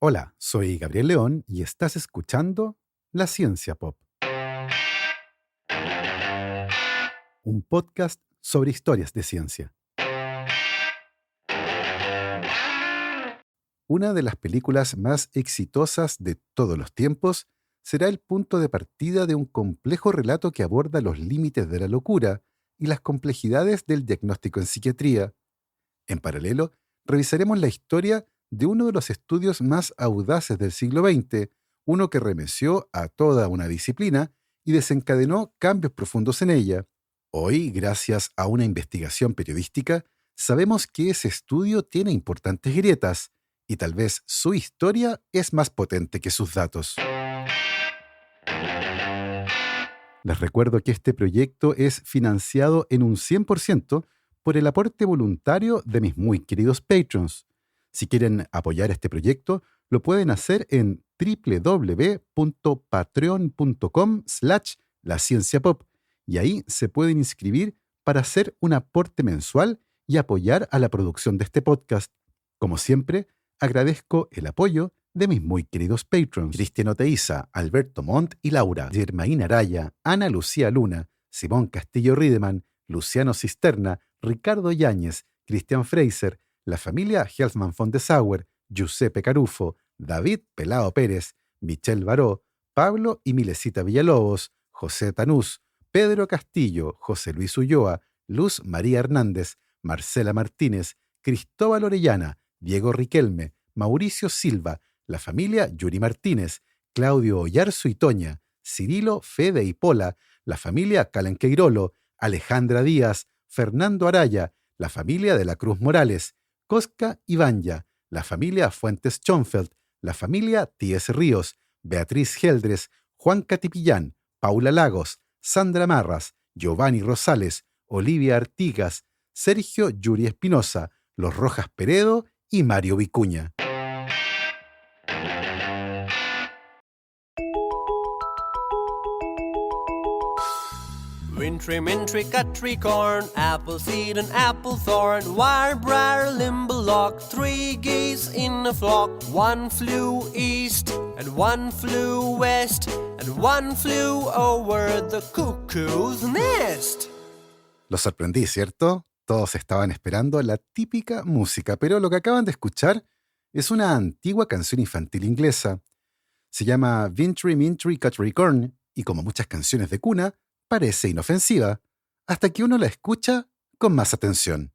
Hola, soy Gabriel León y estás escuchando La Ciencia Pop, un podcast sobre historias de ciencia. Una de las películas más exitosas de todos los tiempos será el punto de partida de un complejo relato que aborda los límites de la locura y las complejidades del diagnóstico en psiquiatría. En paralelo, revisaremos la historia de uno de los estudios más audaces del siglo XX, uno que remeció a toda una disciplina y desencadenó cambios profundos en ella. Hoy, gracias a una investigación periodística, sabemos que ese estudio tiene importantes grietas y tal vez su historia es más potente que sus datos. Les recuerdo que este proyecto es financiado en un 100% por el aporte voluntario de mis muy queridos patrons. Si quieren apoyar este proyecto, lo pueden hacer en www.patreon.com/lascienciapop y ahí se pueden inscribir para hacer un aporte mensual y apoyar a la producción de este podcast. Como siempre, agradezco el apoyo de mis muy queridos patrons: Cristian Oteiza, Alberto Montt y Laura, Germaín Araya, Ana Lucía Luna, Simón Castillo Riedemann, Luciano Cisterna, Ricardo Yáñez, Cristian Fraser, la familia Helfman von de Sauer, Giuseppe Carufo, David Pelao Pérez, Michelle Baró, Pablo y Milesita Villalobos, José Tanús, Pedro Castillo, José Luis Ulloa, Luz María Hernández, Marcela Martínez, Cristóbal Orellana, Diego Riquelme, Mauricio Silva, la familia Yuri Martínez, Claudio Oyarzo y Toña, Cirilo, Fede y Pola, la familia Calanqueirolo, Alejandra Díaz, Fernando Araya, la familia de la Cruz Morales, Cosca y Banya, la familia Fuentes Schonfeld, la familia Tíez Ríos, Beatriz Geldres, Juan Catipillán, Paula Lagos, Sandra Marras, Giovanni Rosales, Olivia Artigas, Sergio Yuri Espinosa, Los Rojas Peredo y Mario Vicuña. Wintry, mintry, cutry, corn, apple seed and apple thorn, wire, briar, limberlock, 3 geese in a flock. One flew east, and one flew west, and one flew over the cuckoo's nest. Los sorprendí, ¿cierto? Todos estaban esperando la típica música, pero lo que acaban de escuchar es una antigua canción infantil inglesa. Se llama Vintry, Mintry, Cutry, Corn, y como muchas canciones de cuna, parece inofensiva, hasta que uno la escucha con más atención.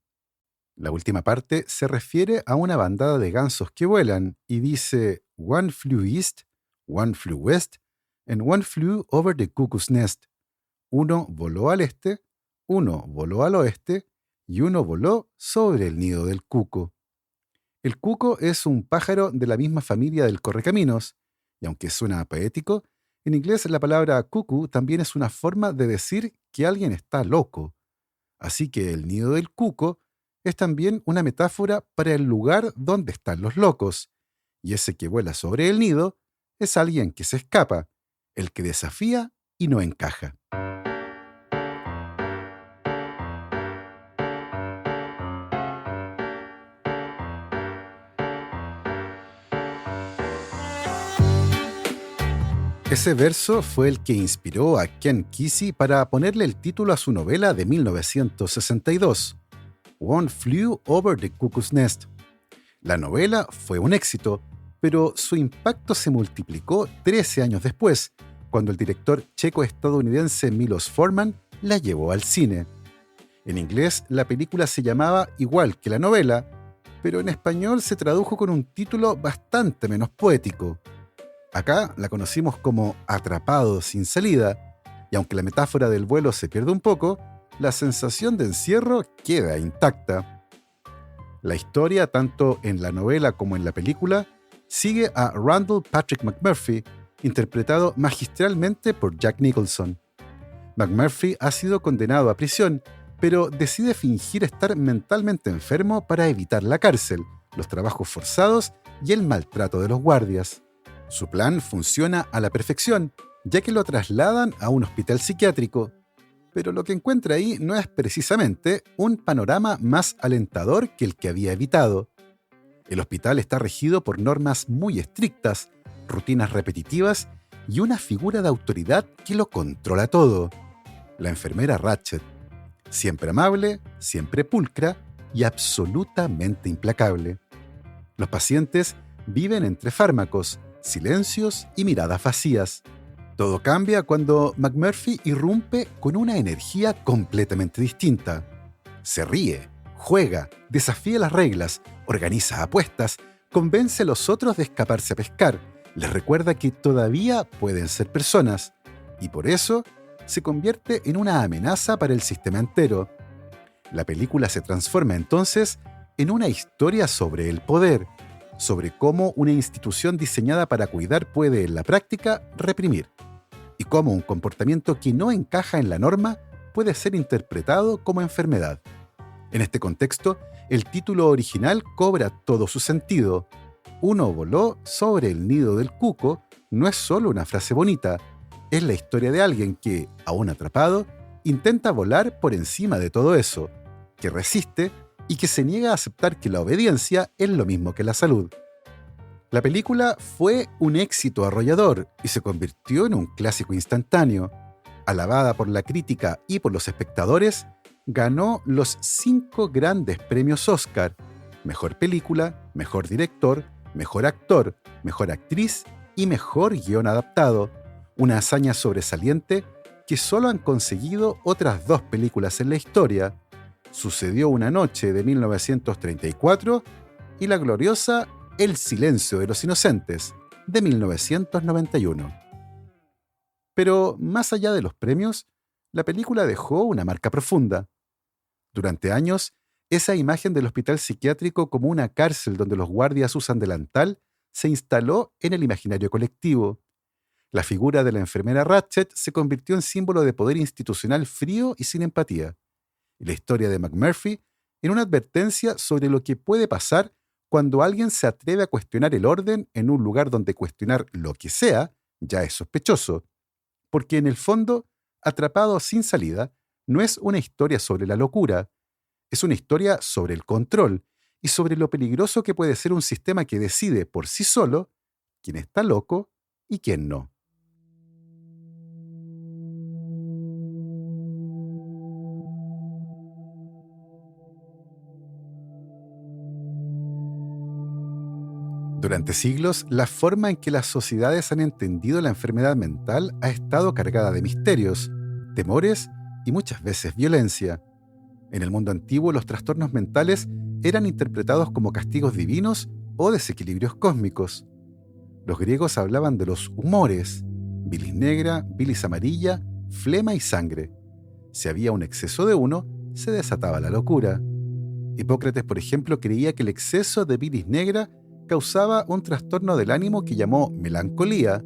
La última parte se refiere a una bandada de gansos que vuelan y dice One flew east, one flew west, and one flew over the cuckoo's nest. Uno voló al este, uno voló al oeste y uno voló sobre el nido del cuco. El cuco es un pájaro de la misma familia del correcaminos, y aunque suena poético, en inglés la palabra cuckoo también es una forma de decir que alguien está loco. Así que el nido del cuco es también una metáfora para el lugar donde están los locos, y ese que vuela sobre el nido es alguien que se escapa, el que desafía y no encaja. Ese verso fue el que inspiró a Ken Kesey para ponerle el título a su novela de 1962, One Flew Over the Cuckoo's Nest. La novela fue un éxito, pero su impacto se multiplicó 13 años después, cuando el director checo-estadounidense Milos Forman la llevó al cine. En inglés, la película se llamaba igual que la novela, pero en español se tradujo con un título bastante menos poético. Acá la conocimos como Atrapado sin salida, y aunque la metáfora del vuelo se pierde un poco, la sensación de encierro queda intacta. La historia, tanto en la novela como en la película, sigue a Randall Patrick McMurphy, interpretado magistralmente por Jack Nicholson. McMurphy ha sido condenado a prisión, pero decide fingir estar mentalmente enfermo para evitar la cárcel, los trabajos forzados y el maltrato de los guardias. Su plan funciona a la perfección, ya que lo trasladan a un hospital psiquiátrico, pero lo que encuentra ahí no es precisamente un panorama más alentador que el que había evitado. El hospital está regido por normas muy estrictas, rutinas repetitivas y una figura de autoridad que lo controla todo: la enfermera Ratched. Siempre amable, siempre pulcra y absolutamente implacable. Los pacientes viven entre fármacos, silencios y miradas vacías. Todo cambia cuando McMurphy irrumpe con una energía completamente distinta. Se ríe, juega, desafía las reglas, organiza apuestas, convence a los otros de escaparse a pescar, les recuerda que todavía pueden ser personas, y por eso se convierte en una amenaza para el sistema entero. La película se transforma entonces en una historia sobre el poder, sobre cómo una institución diseñada para cuidar puede, en la práctica, reprimir, y cómo un comportamiento que no encaja en la norma puede ser interpretado como enfermedad. En este contexto, el título original cobra todo su sentido. Uno voló sobre el nido del cuco no es solo una frase bonita, es la historia de alguien que, aún atrapado, intenta volar por encima de todo eso, que resiste y que se niega a aceptar que la obediencia es lo mismo que la salud. La película fue un éxito arrollador y se convirtió en un clásico instantáneo. Alabada por la crítica y por los espectadores, ganó los 5 grandes premios Oscar: Mejor Película, Mejor Director, Mejor Actor, Mejor Actriz y Mejor Guión Adaptado, una hazaña sobresaliente que solo han conseguido otras 2 películas en la historia: Sucedió una noche, de 1934, y la gloriosa El silencio de los inocentes, de 1991. Pero más allá de los premios, la película dejó una marca profunda. Durante años, esa imagen del hospital psiquiátrico como una cárcel donde los guardias usan delantal se instaló en el imaginario colectivo. La figura de la enfermera Ratched se convirtió en símbolo de poder institucional frío y sin empatía. Y la historia de McMurphy en una advertencia sobre lo que puede pasar cuando alguien se atreve a cuestionar el orden en un lugar donde cuestionar lo que sea ya es sospechoso. Porque en el fondo, Atrapado sin salida no es una historia sobre la locura, es una historia sobre el control y sobre lo peligroso que puede ser un sistema que decide por sí solo quién está loco y quién no. Durante siglos, la forma en que las sociedades han entendido la enfermedad mental ha estado cargada de misterios, temores y muchas veces violencia. En el mundo antiguo, los trastornos mentales eran interpretados como castigos divinos o desequilibrios cósmicos. Los griegos hablaban de los humores: bilis negra, bilis amarilla, flema y sangre. Si había un exceso de uno, se desataba la locura. Hipócrates, por ejemplo, creía que el exceso de bilis negra causaba un trastorno del ánimo que llamó melancolía,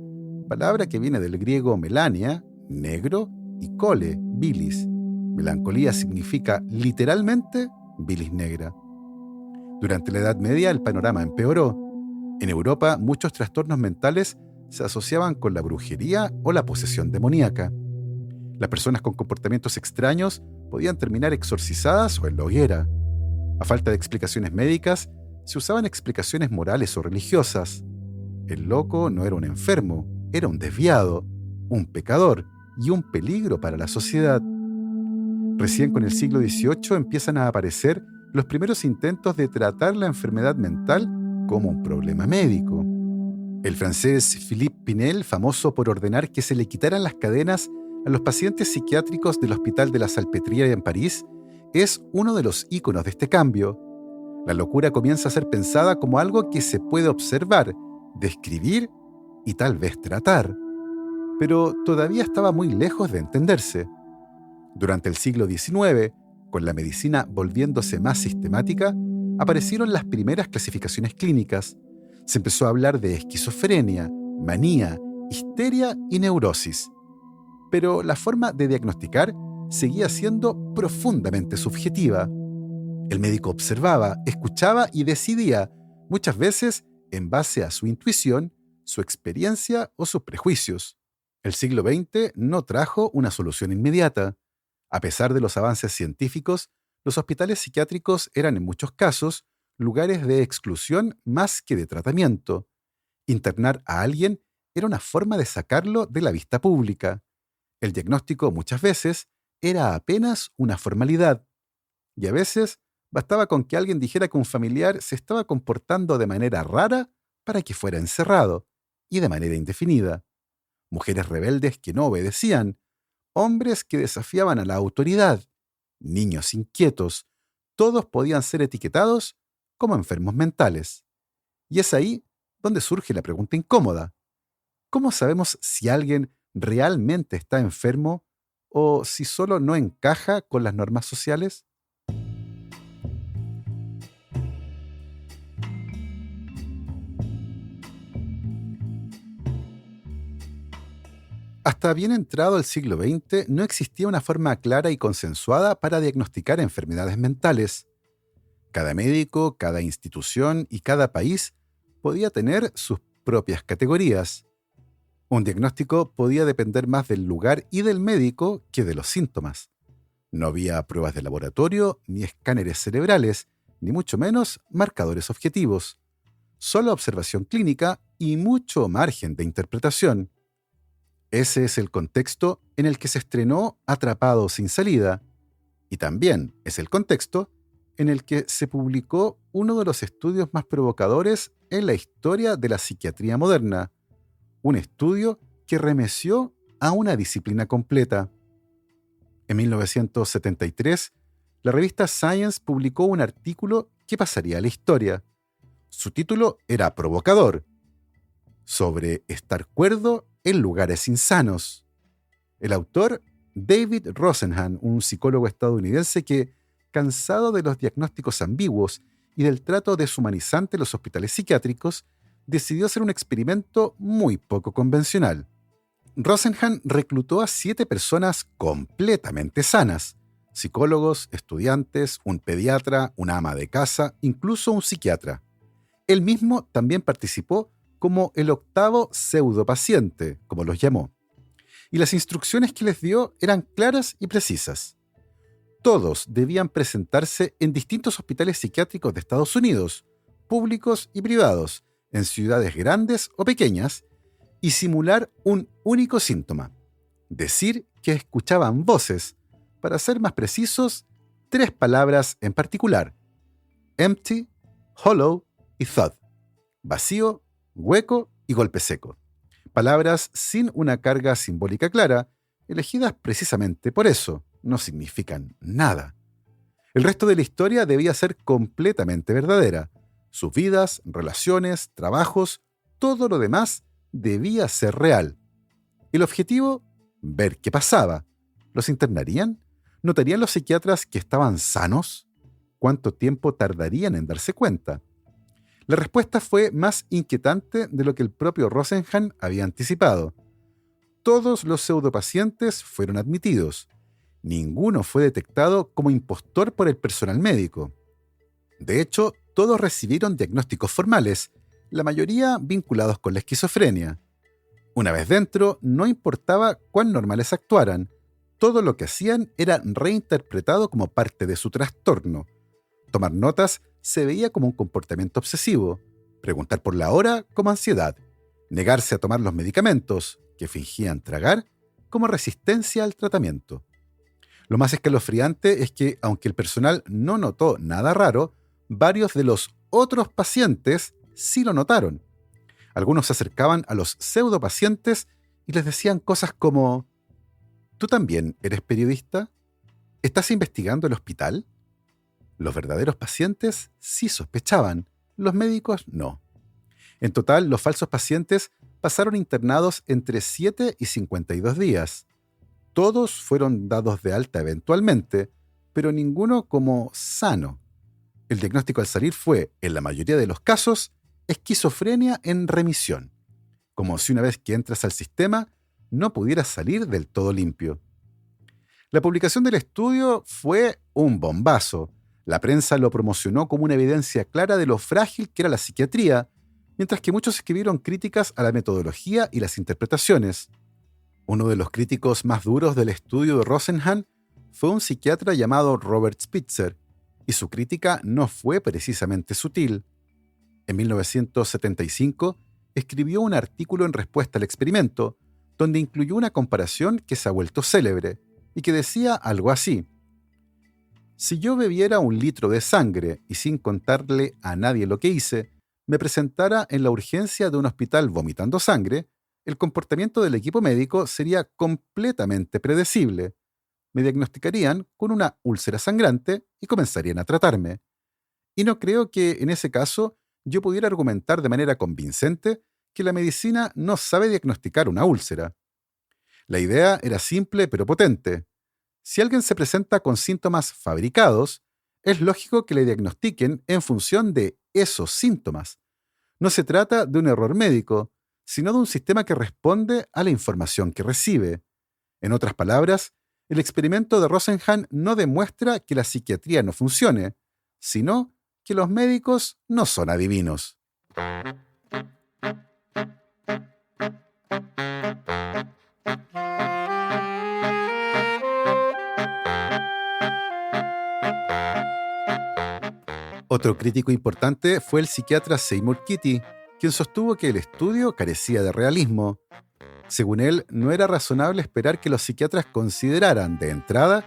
palabra que viene del griego melania, negro, y cole, bilis. Melancolía significa literalmente bilis negra. Durante la Edad Media el panorama empeoró. En Europa muchos trastornos mentales se asociaban con la brujería o la posesión demoníaca. Las personas con comportamientos extraños podían terminar exorcizadas o en la hoguera. A falta de explicaciones médicas, se usaban explicaciones morales o religiosas. El loco no era un enfermo, era un desviado, un pecador y un peligro para la sociedad. Recién con el siglo XVIII empiezan a aparecer los primeros intentos de tratar la enfermedad mental como un problema médico. El francés Philippe Pinel, famoso por ordenar que se le quitaran las cadenas a los pacientes psiquiátricos del Hospital de la Salpêtrière en París, es uno de los íconos de este cambio. La locura comienza a ser pensada como algo que se puede observar, describir y tal vez tratar. Pero todavía estaba muy lejos de entenderse. Durante el siglo XIX, con la medicina volviéndose más sistemática, aparecieron las primeras clasificaciones clínicas. Se empezó a hablar de esquizofrenia, manía, histeria y neurosis. Pero la forma de diagnosticar seguía siendo profundamente subjetiva. El médico observaba, escuchaba y decidía, muchas veces en base a su intuición, su experiencia o sus prejuicios. El siglo XX no trajo una solución inmediata. A pesar de los avances científicos, los hospitales psiquiátricos eran en muchos casos lugares de exclusión más que de tratamiento. Internar a alguien era una forma de sacarlo de la vista pública. El diagnóstico muchas veces era apenas una formalidad, y a veces bastaba con que alguien dijera que un familiar se estaba comportando de manera rara para que fuera encerrado, y de manera indefinida. Mujeres rebeldes que no obedecían, hombres que desafiaban a la autoridad, niños inquietos, todos podían ser etiquetados como enfermos mentales. Y es ahí donde surge la pregunta incómoda. ¿Cómo sabemos si alguien realmente está enfermo o si solo no encaja con las normas sociales? Hasta bien entrado el siglo XX no existía una forma clara y consensuada para diagnosticar enfermedades mentales. Cada médico, cada institución y cada país podía tener sus propias categorías. Un diagnóstico podía depender más del lugar y del médico que de los síntomas. No había pruebas de laboratorio, ni escáneres cerebrales, ni mucho menos marcadores objetivos. Solo observación clínica y mucho margen de interpretación. Ese es el contexto en el que se estrenó Atrapado sin salida, y también es el contexto en el que se publicó uno de los estudios más provocadores en la historia de la psiquiatría moderna, un estudio que remeció a una disciplina completa. En 1973, la revista Science publicó un artículo que pasaría a la historia. Su título era provocador, sobre estar cuerdo en lugares insanos. El autor, David Rosenhan, un psicólogo estadounidense que, cansado de los diagnósticos ambiguos y del trato deshumanizante en los hospitales psiquiátricos, decidió hacer un experimento muy poco convencional. Rosenhan reclutó a 7 personas completamente sanas: psicólogos, estudiantes, un pediatra, una ama de casa, incluso un psiquiatra. Él mismo también participó como el 8º pseudopaciente, como los llamó. Y las instrucciones que les dio eran claras y precisas. Todos debían presentarse en distintos hospitales psiquiátricos de Estados Unidos, públicos y privados, en ciudades grandes o pequeñas, y simular un único síntoma: decir que escuchaban voces, para ser más precisos, 3 palabras en particular: empty, hollow y thud, vacío, hueco y golpe seco. Palabras sin una carga simbólica clara, elegidas precisamente por eso, no significan nada. El resto de la historia debía ser completamente verdadera. Sus vidas, relaciones, trabajos, todo lo demás debía ser real. El objetivo: ver qué pasaba. ¿Los internarían? ¿Notarían los psiquiatras que estaban sanos? ¿Cuánto tiempo tardarían en darse cuenta? La respuesta fue más inquietante de lo que el propio Rosenhan había anticipado. Todos los pseudopacientes fueron admitidos. Ninguno fue detectado como impostor por el personal médico. De hecho, todos recibieron diagnósticos formales, la mayoría vinculados con la esquizofrenia. Una vez dentro, no importaba cuán normales actuaran, todo lo que hacían era reinterpretado como parte de su trastorno. Tomar notas se veía como un comportamiento obsesivo, preguntar por la hora como ansiedad, negarse a tomar los medicamentos, que fingían tragar, como resistencia al tratamiento. Lo más escalofriante es que, aunque el personal no notó nada raro, varios de los otros pacientes sí lo notaron. Algunos se acercaban a los pseudopacientes y les decían cosas como: ¿tú también eres periodista? ¿Estás investigando el hospital? Los verdaderos pacientes sí sospechaban, los médicos no. En total, los falsos pacientes pasaron internados entre 7 y 52 días. Todos fueron dados de alta eventualmente, pero ninguno como sano. El diagnóstico al salir fue, en la mayoría de los casos, esquizofrenia en remisión, como si una vez que entras al sistema no pudieras salir del todo limpio. La publicación del estudio fue un bombazo. La prensa lo promocionó como una evidencia clara de lo frágil que era la psiquiatría, mientras que muchos escribieron críticas a la metodología y las interpretaciones. Uno de los críticos más duros del estudio de Rosenhan fue un psiquiatra llamado Robert Spitzer. Y su crítica no fue precisamente sutil. En 1975 escribió un artículo en respuesta al experimento, donde incluyó una comparación que se ha vuelto célebre y que decía algo así: si yo bebiera 1 litro de sangre y sin contarle a nadie lo que hice, me presentara en la urgencia de un hospital vomitando sangre, el comportamiento del equipo médico sería completamente predecible. Me diagnosticarían con una úlcera sangrante y comenzarían a tratarme. Y no creo que en ese caso yo pudiera argumentar de manera convincente que la medicina no sabe diagnosticar una úlcera. La idea era simple pero potente. Si alguien se presenta con síntomas fabricados, es lógico que le diagnostiquen en función de esos síntomas. No se trata de un error médico, sino de un sistema que responde a la información que recibe. En otras palabras, el experimento de Rosenhan no demuestra que la psiquiatría no funcione, sino que los médicos no son adivinos. Otro crítico importante fue el psiquiatra Seymour Kitty, quien sostuvo que el estudio carecía de realismo. Según él, no era razonable esperar que los psiquiatras consideraran de entrada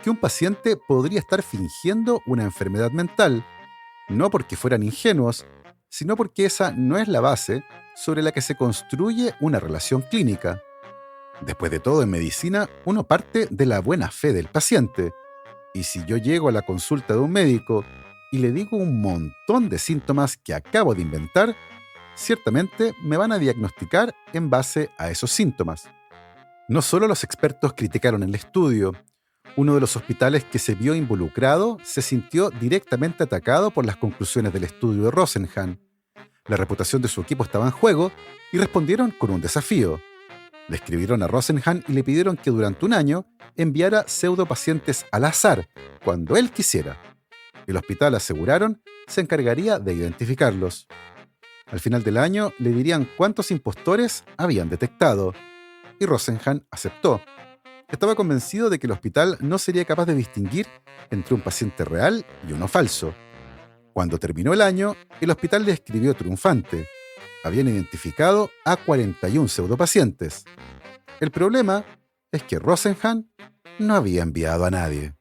que un paciente podría estar fingiendo una enfermedad mental, no porque fueran ingenuos, sino porque esa no es la base sobre la que se construye una relación clínica. Después de todo, en medicina, uno parte de la buena fe del paciente, y si yo llego a la consulta de un médico y le digo un montón de síntomas que acabo de inventar, ciertamente me van a diagnosticar en base a esos síntomas. No solo los expertos criticaron el estudio. Uno de los hospitales que se vio involucrado se sintió directamente atacado por las conclusiones del estudio de Rosenhan. La reputación de su equipo estaba en juego y respondieron con un desafío. Le escribieron a Rosenhan y le pidieron que durante un año enviara pseudopacientes al azar, cuando él quisiera. El hospital, aseguraron, se encargaría de identificarlos. Al final del año le dirían cuántos impostores habían detectado, y Rosenhan aceptó. Estaba convencido de que el hospital no sería capaz de distinguir entre un paciente real y uno falso. Cuando terminó el año, el hospital le escribió triunfante. Habían identificado a 41 pseudopacientes. El problema es que Rosenhan no había enviado a nadie.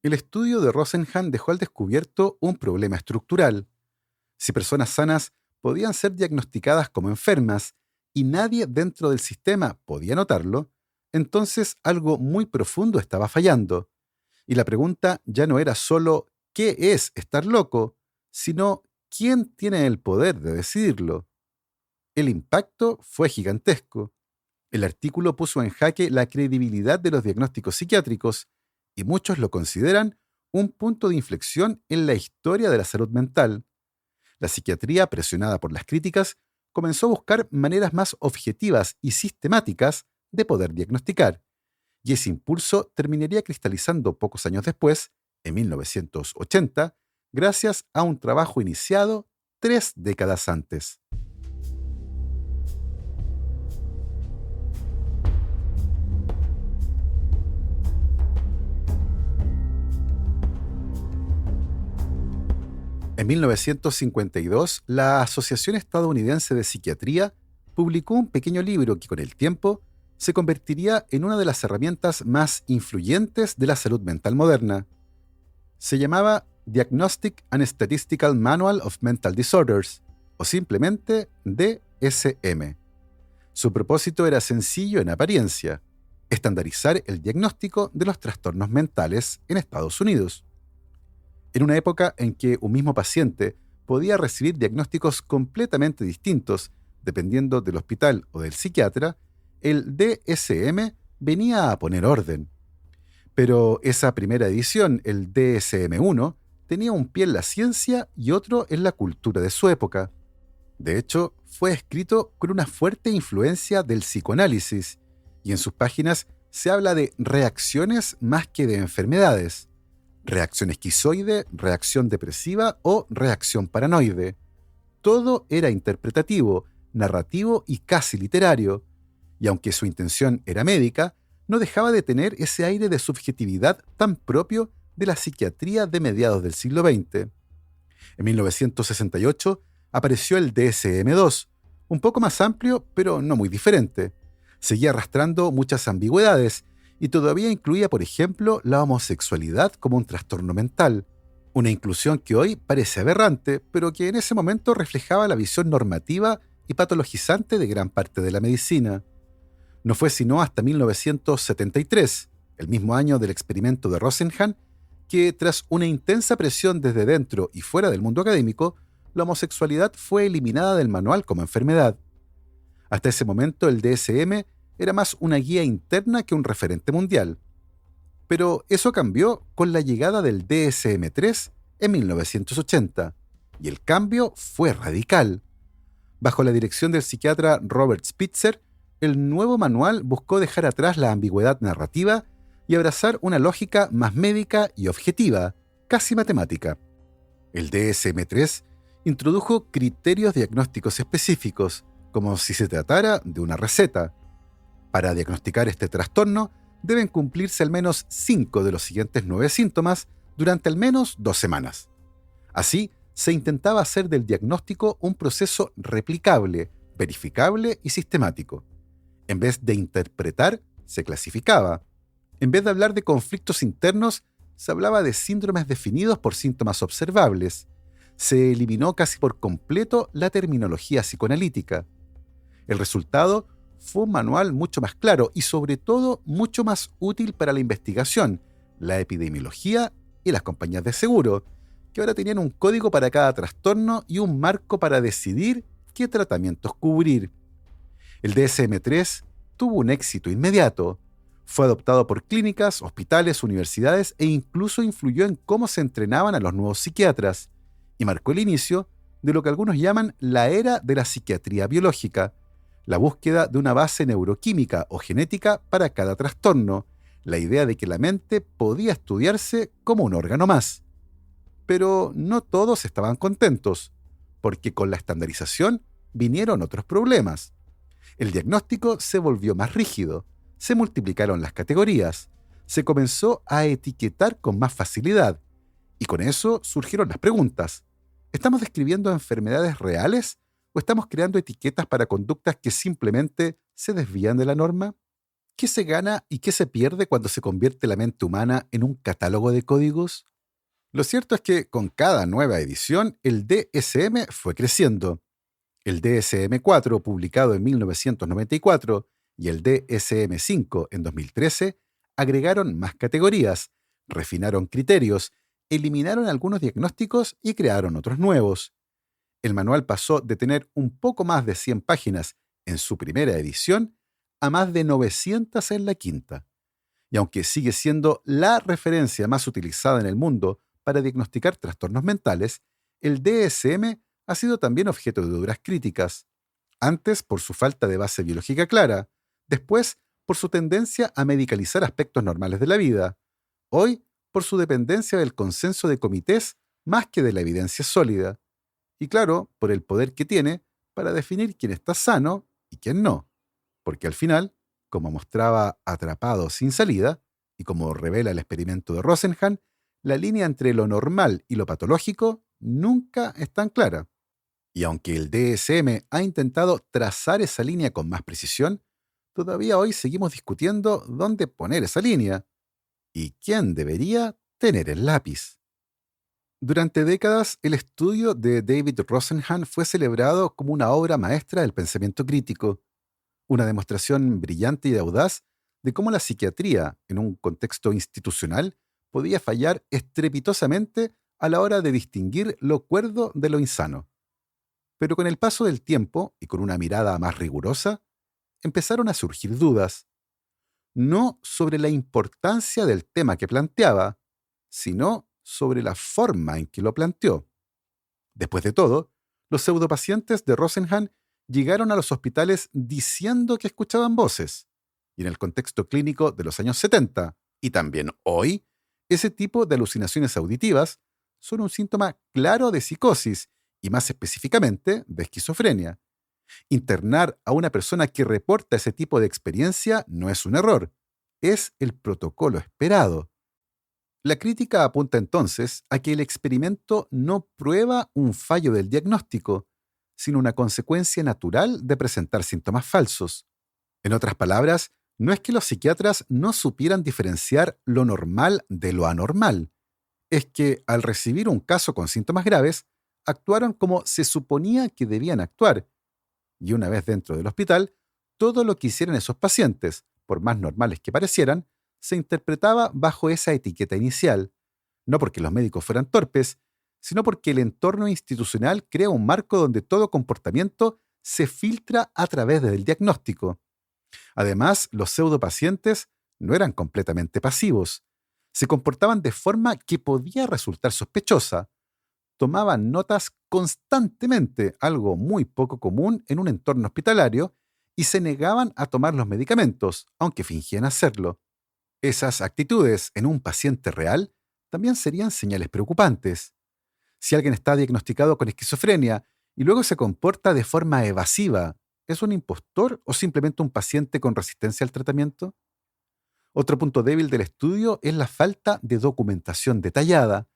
El estudio de Rosenhan dejó al descubierto un problema estructural. Si personas sanas podían ser diagnosticadas como enfermas y nadie dentro del sistema podía notarlo, entonces algo muy profundo estaba fallando. Y la pregunta ya no era solo ¿qué es estar loco?, sino ¿quién tiene el poder de decidirlo? El impacto fue gigantesco. El artículo puso en jaque la credibilidad de los diagnósticos psiquiátricos y muchos lo consideran un punto de inflexión en la historia de la salud mental. La psiquiatría, presionada por las críticas, comenzó a buscar maneras más objetivas y sistemáticas de poder diagnosticar, y ese impulso terminaría cristalizando pocos años después, en 1980, gracias a un trabajo iniciado 3 décadas antes. En 1952, la Asociación Estadounidense de Psiquiatría publicó un pequeño libro que con el tiempo se convertiría en una de las herramientas más influyentes de la salud mental moderna. Se llamaba Diagnostic and Statistical Manual of Mental Disorders, o simplemente DSM. Su propósito era sencillo en apariencia: estandarizar el diagnóstico de los trastornos mentales en Estados Unidos. En una época en que un mismo paciente podía recibir diagnósticos completamente distintos dependiendo del hospital o del psiquiatra, el DSM venía a poner orden. Pero esa primera edición, el DSM-1, tenía un pie en la ciencia y otro en la cultura de su época. De hecho, fue escrito con una fuerte influencia del psicoanálisis, y en sus páginas se habla de reacciones más que de enfermedades. Reacción esquizoide, reacción depresiva o reacción paranoide. Todo era interpretativo, narrativo y casi literario. Y aunque su intención era médica, no dejaba de tener ese aire de subjetividad tan propio de la psiquiatría de mediados del siglo XX. En 1968 apareció el DSM-2, un poco más amplio, pero no muy diferente. Seguía arrastrando muchas ambigüedades y todavía incluía, por ejemplo, la homosexualidad como un trastorno mental, una inclusión que hoy parece aberrante, pero que en ese momento reflejaba la visión normativa y patologizante de gran parte de la medicina. No fue sino hasta 1973, el mismo año del experimento de Rosenhan, que tras una intensa presión desde dentro y fuera del mundo académico, la homosexualidad fue eliminada del manual como enfermedad. Hasta ese momento el DSM era más una guía interna que un referente mundial. Pero eso cambió con la llegada del DSM-3 en 1980, y el cambio fue radical. Bajo la dirección del psiquiatra Robert Spitzer, el nuevo manual buscó dejar atrás la ambigüedad narrativa y abrazar una lógica más médica y objetiva, casi matemática. El DSM-3 introdujo criterios diagnósticos específicos, como si se tratara de una receta. Para diagnosticar este trastorno, deben cumplirse al menos 5 de los siguientes 9 síntomas durante al menos 2 semanas. Así, se intentaba hacer del diagnóstico un proceso replicable, verificable y sistemático. En vez de interpretar, se clasificaba. En vez de hablar de conflictos internos, se hablaba de síndromes definidos por síntomas observables. Se eliminó casi por completo la terminología psicoanalítica. El resultado fue un manual mucho más claro y, sobre todo, mucho más útil para la investigación, la epidemiología y las compañías de seguro, que ahora tenían un código para cada trastorno y un marco para decidir qué tratamientos cubrir. El DSM-3 tuvo un éxito inmediato. Fue adoptado por clínicas, hospitales, universidades e incluso influyó en cómo se entrenaban a los nuevos psiquiatras, y marcó el inicio de lo que algunos llaman la era de la psiquiatría biológica, la búsqueda de una base neuroquímica o genética para cada trastorno, la idea de que la mente podía estudiarse como un órgano más. Pero no todos estaban contentos, porque con la estandarización vinieron otros problemas. El diagnóstico se volvió más rígido, se multiplicaron las categorías, se comenzó a etiquetar con más facilidad, y con eso surgieron las preguntas. ¿Estamos describiendo enfermedades reales o estamos creando etiquetas para conductas que simplemente se desvían de la norma? ¿Qué se gana y qué se pierde cuando se convierte la mente humana en un catálogo de códigos? Lo cierto es que con cada nueva edición, el DSM fue creciendo. El DSM-4, publicado en 1994, y el DSM-5 en 2013, agregaron más categorías, refinaron criterios, eliminaron algunos diagnósticos y crearon otros nuevos. El manual pasó de tener un poco más de 100 páginas en su primera edición a más de 900 en la quinta. Y aunque sigue siendo la referencia más utilizada en el mundo para diagnosticar trastornos mentales, el DSM ha sido también objeto de duras críticas. Antes por su falta de base biológica clara, después por su tendencia a medicalizar aspectos normales de la vida, hoy por su dependencia del consenso de comités más que de la evidencia sólida, y claro, por el poder que tiene para definir quién está sano y quién no, porque al final, como mostraba Atrapado sin salida, y como revela el experimento de Rosenhan, la línea entre lo normal y lo patológico nunca es tan clara. Y aunque el DSM ha intentado trazar esa línea con más precisión, todavía hoy seguimos discutiendo dónde poner esa línea y quién debería tener el lápiz. Durante décadas, el estudio de David Rosenhan fue celebrado como una obra maestra del pensamiento crítico, una demostración brillante y audaz de cómo la psiquiatría, en un contexto institucional, podía fallar estrepitosamente a la hora de distinguir lo cuerdo de lo insano. Pero con el paso del tiempo, y con una mirada más rigurosa, empezaron a surgir dudas, no sobre la importancia del tema que planteaba, sino sobre la forma en que lo planteó. Después de todo, los pseudopacientes de Rosenhan llegaron a los hospitales diciendo que escuchaban voces, y en el contexto clínico de los años 70, y también hoy, ese tipo de alucinaciones auditivas son un síntoma claro de psicosis, y más específicamente de esquizofrenia. Internar a una persona que reporta ese tipo de experiencia no es un error, es el protocolo esperado. La crítica apunta entonces a que el experimento no prueba un fallo del diagnóstico, sino una consecuencia natural de presentar síntomas falsos. En otras palabras, no es que los psiquiatras no supieran diferenciar lo normal de lo anormal, es que al recibir un caso con síntomas graves, actuaron como se suponía que debían actuar, y una vez dentro del hospital, todo lo que hicieran esos pacientes, por más normales que parecieran, se interpretaba bajo esa etiqueta inicial, no porque los médicos fueran torpes, sino porque el entorno institucional crea un marco donde todo comportamiento se filtra a través del diagnóstico. Además, los pseudopacientes no eran completamente pasivos. Se comportaban de forma que podía resultar sospechosa. Tomaban notas constantemente, algo muy poco común en un entorno hospitalario, y se negaban a tomar los medicamentos, aunque fingían hacerlo. Esas actitudes en un paciente real también serían señales preocupantes. Si alguien está diagnosticado con esquizofrenia y luego se comporta de forma evasiva, ¿es un impostor o simplemente un paciente con resistencia al tratamiento? Otro punto débil del estudio es la falta de documentación detallada.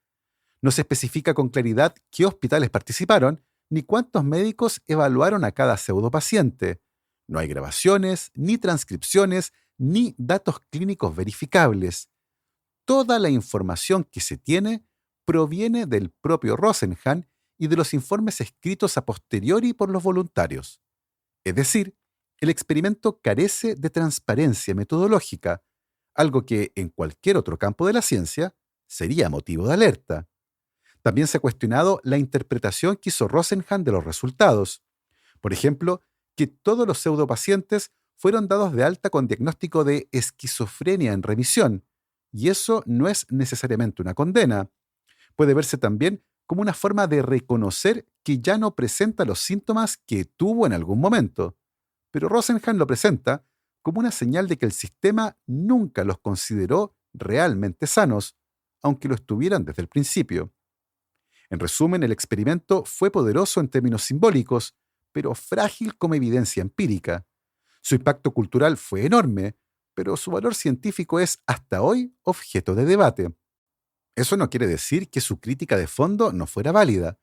No se especifica con claridad qué hospitales participaron ni cuántos médicos evaluaron a cada pseudopaciente. No hay grabaciones, ni transcripciones, ni datos clínicos verificables. Toda la información que se tiene proviene del propio Rosenhan y de los informes escritos a posteriori por los voluntarios. Es decir, el experimento carece de transparencia metodológica, algo que en cualquier otro campo de la ciencia sería motivo de alerta. También se ha cuestionado la interpretación que hizo Rosenhan de los resultados. Por ejemplo, que todos los pseudopacientes fueron dados de alta con diagnóstico de esquizofrenia en remisión, y eso no es necesariamente una condena. Puede verse también como una forma de reconocer que ya no presenta los síntomas que tuvo en algún momento. Pero Rosenhan lo presenta como una señal de que el sistema nunca los consideró realmente sanos, aunque lo estuvieran desde el principio. En resumen, el experimento fue poderoso en términos simbólicos, pero frágil como evidencia empírica. Su impacto cultural fue enorme, pero su valor científico es, hasta hoy, objeto de debate. Eso no quiere decir que su crítica de fondo no fuera válida.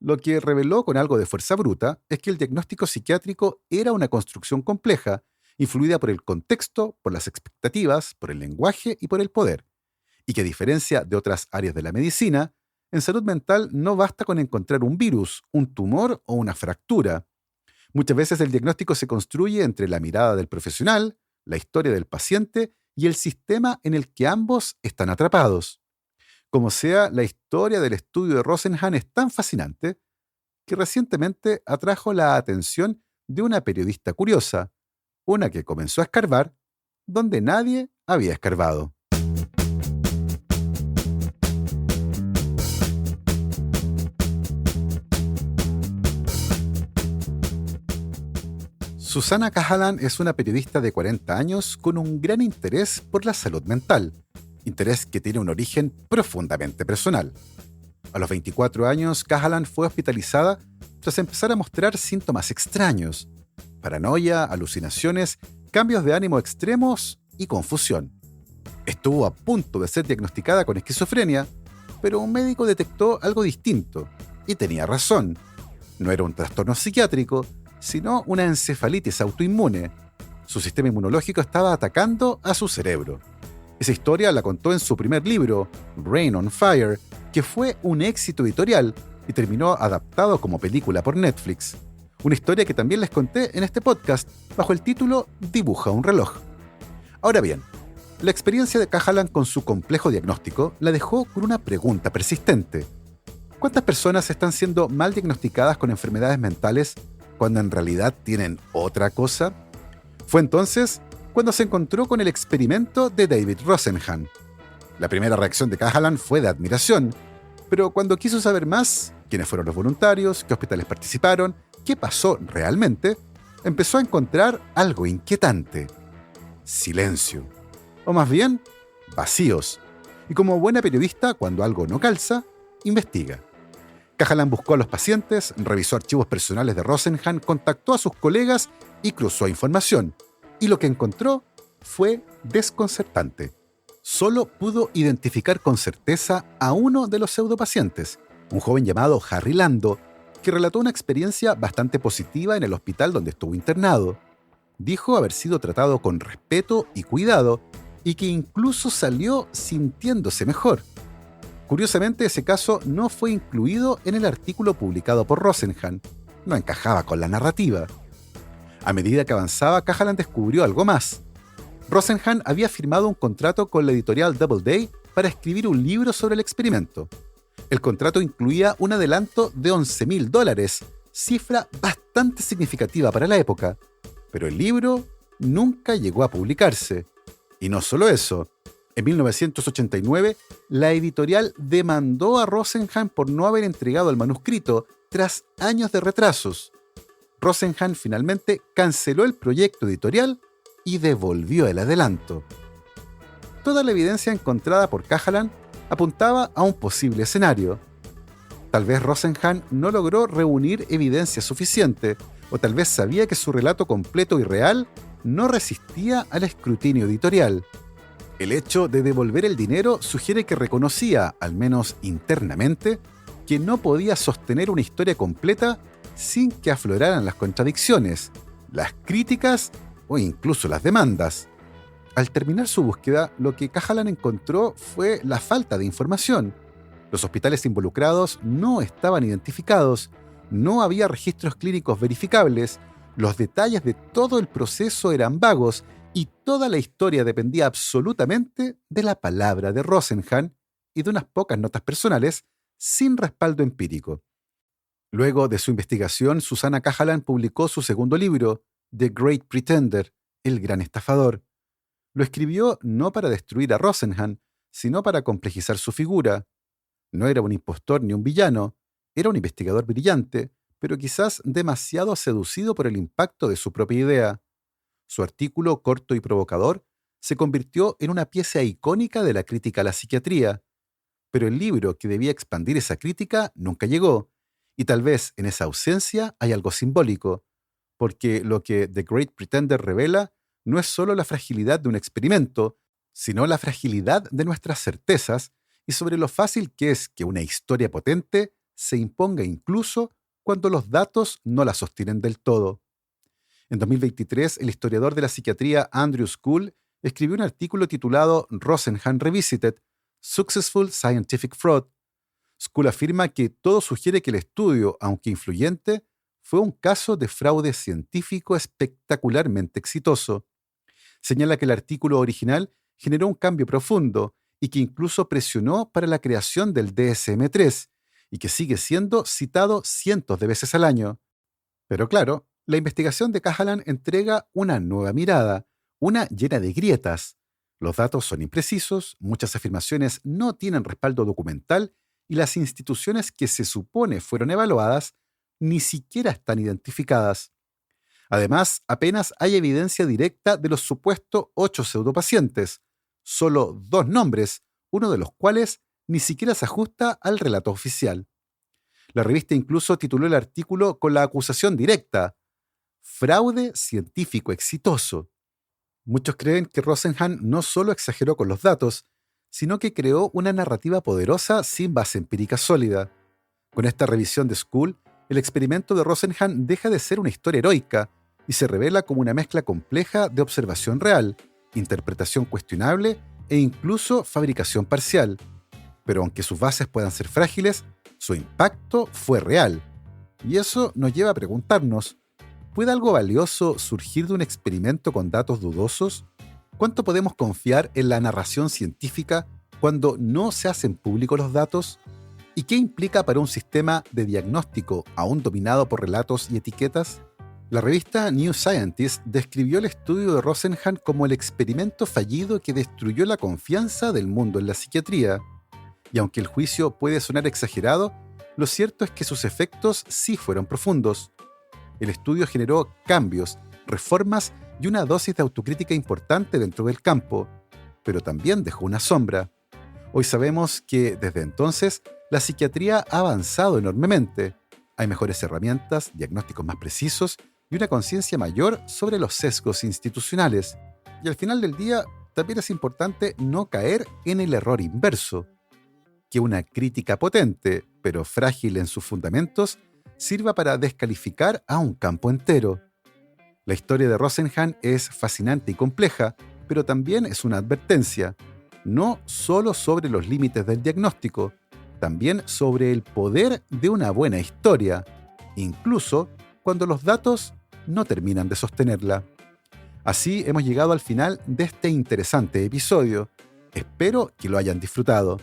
Lo que reveló con algo de fuerza bruta es que el diagnóstico psiquiátrico era una construcción compleja, influida por el contexto, por las expectativas, por el lenguaje y por el poder. Y que a diferencia de otras áreas de la medicina, en salud mental no basta con encontrar un virus, un tumor o una fractura. Muchas veces el diagnóstico se construye entre la mirada del profesional, la historia del paciente y el sistema en el que ambos están atrapados. Como sea, la historia del estudio de Rosenhan es tan fascinante que recientemente atrajo la atención de una periodista curiosa, una que comenzó a escarbar donde nadie había escarbado. Susana Cahalan es una periodista de 40 años con un gran interés por la salud mental, interés que tiene un origen profundamente personal. A los 24 años, Cahalan fue hospitalizada tras empezar a mostrar síntomas extraños: paranoia, alucinaciones, cambios de ánimo extremos y confusión. Estuvo a punto de ser diagnosticada con esquizofrenia, pero un médico detectó algo distinto, y tenía razón. No era un trastorno psiquiátrico, sino una encefalitis autoinmune. Su sistema inmunológico estaba atacando a su cerebro. Esa historia la contó en su primer libro, Brain on Fire, que fue un éxito editorial y terminó adaptado como película por Netflix. Una historia que también les conté en este podcast, bajo el título Dibuja un reloj. Ahora bien, la experiencia de Cahalan con su complejo diagnóstico la dejó con una pregunta persistente. ¿Cuántas personas están siendo mal diagnosticadas con enfermedades mentales cuando en realidad tienen otra cosa? Fue entonces cuando se encontró con el experimento de David Rosenhan. La primera reacción de Cahalan fue de admiración, pero cuando quiso saber más, quiénes fueron los voluntarios, qué hospitales participaron, qué pasó realmente, empezó a encontrar algo inquietante: silencio, o más bien, vacíos. Y como buena periodista, cuando algo no calza, investiga. Cahalan buscó a los pacientes, revisó archivos personales de Rosenhan, contactó a sus colegas y cruzó información. Y lo que encontró fue desconcertante. Solo pudo identificar con certeza a uno de los pseudopacientes, un joven llamado Harry Lando, que relató una experiencia bastante positiva en el hospital donde estuvo internado. Dijo haber sido tratado con respeto y cuidado y que incluso salió sintiéndose mejor. Curiosamente, ese caso no fue incluido en el artículo publicado por Rosenhan. No encajaba con la narrativa. A medida que avanzaba, Cahalan descubrió algo más. Rosenhan había firmado un contrato con la editorial Doubleday para escribir un libro sobre el experimento. El contrato incluía un adelanto de $11,000, cifra bastante significativa para la época. Pero el libro nunca llegó a publicarse. Y no solo eso. En 1989, la editorial demandó a Rosenhan por no haber entregado el manuscrito tras años de retrasos. Rosenhan finalmente canceló el proyecto editorial y devolvió el adelanto. Toda la evidencia encontrada por Cahalan apuntaba a un posible escenario. Tal vez Rosenhan no logró reunir evidencia suficiente, o tal vez sabía que su relato completo y real no resistía al escrutinio editorial. El hecho de devolver el dinero sugiere que reconocía, al menos internamente, que no podía sostener una historia completa sin que afloraran las contradicciones, las críticas o incluso las demandas. Al terminar su búsqueda, lo que Cahalan encontró fue la falta de información. Los hospitales involucrados no estaban identificados, no había registros clínicos verificables, los detalles de todo el proceso eran vagos y toda la historia dependía absolutamente de la palabra de Rosenhan y de unas pocas notas personales sin respaldo empírico. Luego de su investigación, Susanna Cahalan publicó su segundo libro, The Great Pretender, El Gran Estafador. Lo escribió no para destruir a Rosenhan, sino para complejizar su figura. No era un impostor ni un villano, era un investigador brillante, pero quizás demasiado seducido por el impacto de su propia idea. Su artículo, corto y provocador, se convirtió en una pieza icónica de la crítica a la psiquiatría. Pero el libro que debía expandir esa crítica nunca llegó, y tal vez en esa ausencia hay algo simbólico, porque lo que The Great Pretender revela no es solo la fragilidad de un experimento, sino la fragilidad de nuestras certezas y sobre lo fácil que es que una historia potente se imponga incluso cuando los datos no la sostienen del todo. En 2023, el historiador de la psiquiatría Andrew School escribió un artículo titulado Rosenhan Revisited: Successful Scientific Fraud. School afirma que todo sugiere que el estudio, aunque influyente, fue un caso de fraude científico espectacularmente exitoso. Señala que el artículo original generó un cambio profundo y que incluso presionó para la creación del DSM-3 y que sigue siendo citado cientos de veces al año. Pero claro, la investigación de Cahalan entrega una nueva mirada, una llena de grietas. Los datos son imprecisos, muchas afirmaciones no tienen respaldo documental y las instituciones que se supone fueron evaluadas ni siquiera están identificadas. Además, apenas hay evidencia directa de los supuestos 8 pseudopacientes, solo 2 nombres, uno de los cuales ni siquiera se ajusta al relato oficial. La revista incluso tituló el artículo con la acusación directa: fraude científico exitoso. Muchos creen que Rosenhan no solo exageró con los datos, sino que creó una narrativa poderosa sin base empírica sólida. Con esta revisión de School, el experimento de Rosenhan deja de ser una historia heroica y se revela como una mezcla compleja de observación real, interpretación cuestionable e incluso fabricación parcial. Pero aunque sus bases puedan ser frágiles, su impacto fue real. Y eso nos lleva a preguntarnos: ¿puede algo valioso surgir de un experimento con datos dudosos? ¿Cuánto podemos confiar en la narración científica cuando no se hacen públicos los datos? ¿Y qué implica para un sistema de diagnóstico aún dominado por relatos y etiquetas? La revista New Scientist describió el estudio de Rosenhan como el experimento fallido que destruyó la confianza del mundo en la psiquiatría. Y aunque el juicio puede sonar exagerado, lo cierto es que sus efectos sí fueron profundos. El estudio generó cambios, reformas y una dosis de autocrítica importante dentro del campo, pero también dejó una sombra. Hoy sabemos que, desde entonces, la psiquiatría ha avanzado enormemente. Hay mejores herramientas, diagnósticos más precisos y una conciencia mayor sobre los sesgos institucionales. Y al final del día, también es importante no caer en el error inverso, que una crítica potente, pero frágil en sus fundamentos, sirva para descalificar a un campo entero. La historia de Rosenhan es fascinante y compleja, pero también es una advertencia, no solo sobre los límites del diagnóstico, también sobre el poder de una buena historia, incluso cuando los datos no terminan de sostenerla. Así hemos llegado al final de este interesante episodio. Espero que lo hayan disfrutado.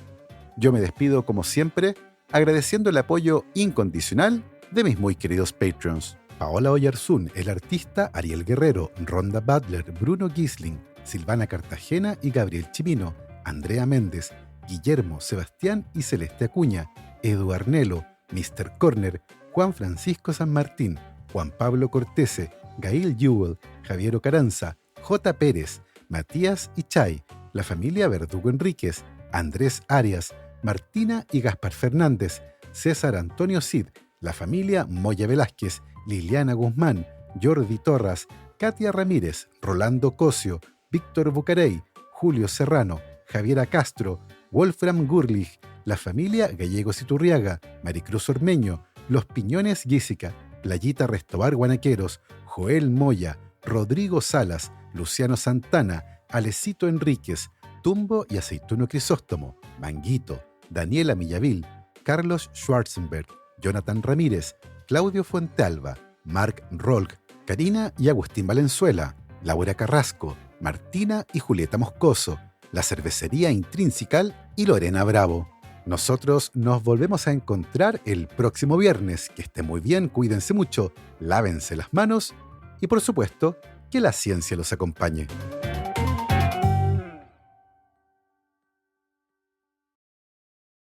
Yo me despido como siempre, agradeciendo el apoyo incondicional de mis muy queridos Patreons. Paola Oyarzún, el artista Ariel Guerrero, Rhonda Butler, Bruno Gisling, Silvana Cartagena y Gabriel Chimino, Andrea Méndez, Guillermo, Sebastián y Celeste Acuña, Edu Arnelo, Mr. Corner, Juan Francisco San Martín, Juan Pablo Cortese, Gail Jewell, Javier Ocaranza, J. Pérez, Matías y Chay, la familia Verdugo Enríquez, Andrés Arias, Martina y Gaspar Fernández, César Antonio Cid, la familia Moya Velázquez, Liliana Guzmán, Jordi Torras, Katia Ramírez, Rolando Cosio, Víctor Bucarey, Julio Serrano, Javiera Castro, Wolfram Gurlich, la familia Gallegos Iturriaga, Maricruz Ormeño, Los Piñones Guísica, Playita Restobar Guanaqueros, Joel Moya, Rodrigo Salas, Luciano Santana, Alecito Enríquez, Tumbo y Aceituno Crisóstomo, Manguito, Daniela Millavil, Carlos Schwarzenberg, Jonathan Ramírez, Claudio Fuentealba, Marc Rolk, Karina y Agustín Valenzuela, Laura Carrasco, Martina y Julieta Moscoso, La Cervecería Intrínsecal y Lorena Bravo. Nosotros nos volvemos a encontrar el próximo viernes. Que esté muy bien, cuídense mucho, lávense las manos y por supuesto, que la ciencia los acompañe.